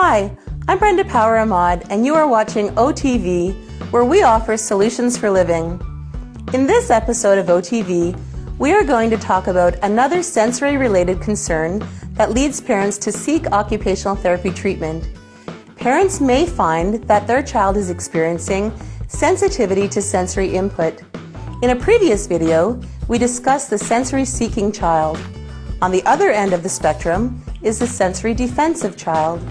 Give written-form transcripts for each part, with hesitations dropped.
Hi, I'm Brenda Power Ahmad, and you are watching OTV, where we offer solutions for living. In this episode of OTV, we are going to talk about another sensory-related concern that leads parents to seek occupational therapy treatment. Parents may find that their child is experiencing sensitivity to sensory input. In a previous video, we discussed the sensory-seeking child. On the other end of the spectrum is the sensory-defensive child.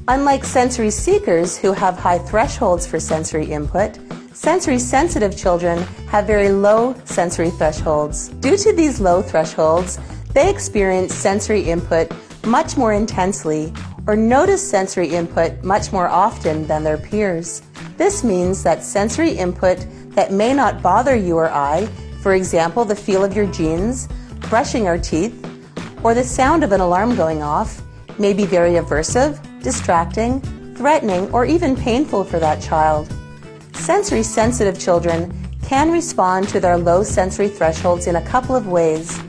Unlike sensory seekers who have high thresholds for sensory input, sensory-sensitive children have very low sensory thresholds. Due to these low thresholds, they experience sensory input much more intensely or notice sensory input much more often than their peers. This means that sensory input that may not bother you or I, for example, the feel of your jeans, brushing our teeth, or the sound of an alarm going off, may be very aversive, distracting, threatening, or even painful for that child. Sensory-sensitive children can respond to their low sensory thresholds in a couple of ways.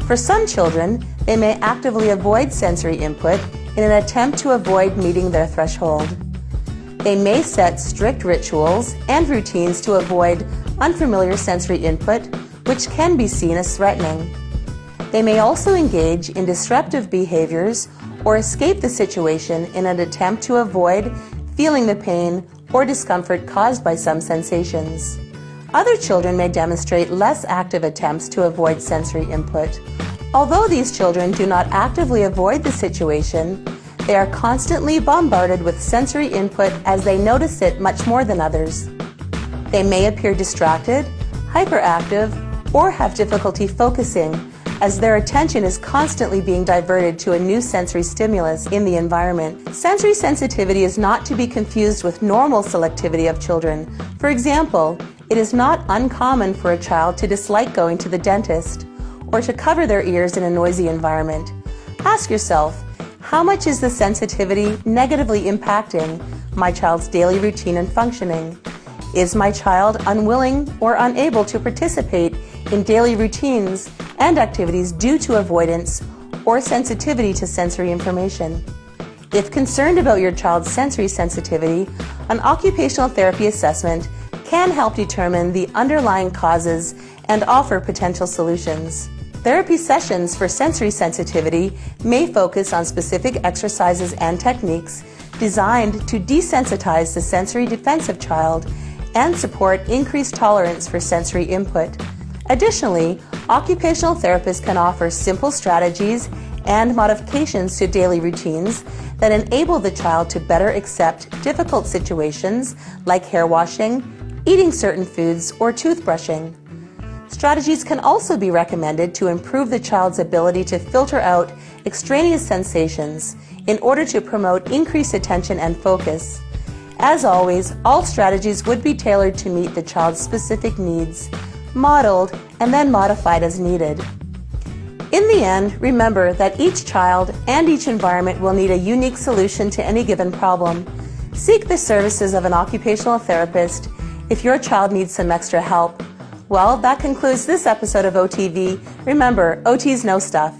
For some children, they may actively avoid sensory input in an attempt to avoid meeting their threshold. They may set strict rituals and routines to avoid unfamiliar sensory input, which can be seen as threatening. They may also engage in disruptive behaviors or escape the situation in an attempt to avoid feeling the pain or discomfort caused by some sensations. Other children may demonstrate less active attempts to avoid sensory input. Although these children do not actively avoid the situation, they are constantly bombarded with sensory input as they notice it much more than others. They may appear distracted, hyperactive, or have difficulty focusing, as their attention is constantly being diverted to a new sensory stimulus in the environment. Sensory sensitivity is not to be confused with normal selectivity of children. For example, it is not uncommon for a child to dislike going to the dentist or to cover their ears in a noisy environment. Ask yourself, how much is the sensitivity negatively impacting my child's daily routine and functioning? Is my child unwilling or unable to participate in daily routines and activities due to avoidance or sensitivity to sensory information? If concerned about your child's sensory sensitivity, an occupational therapy assessment can help determine the underlying causes and offer potential solutions. Therapy sessions for sensory sensitivity may focus on specific exercises and techniques designed to desensitize the sensory defensive child and support increased tolerance for sensory input. Additionally, occupational therapists can offer simple strategies and modifications to daily routines that enable the child to better accept difficult situations like hair washing, eating certain foods, or toothbrushing. Strategies can also be recommended to improve the child's ability to filter out extraneous sensations in order to promote increased attention and focus. As always, all strategies would be tailored to meet the child's specific needs, modeled and then modified as needed. In the end, remember that each child and each environment will need a unique solution to any given problem. Seek the services of an occupational therapist if your child needs some extra help. Well, that concludes this episode of OTV. Remember, OT's know stuff.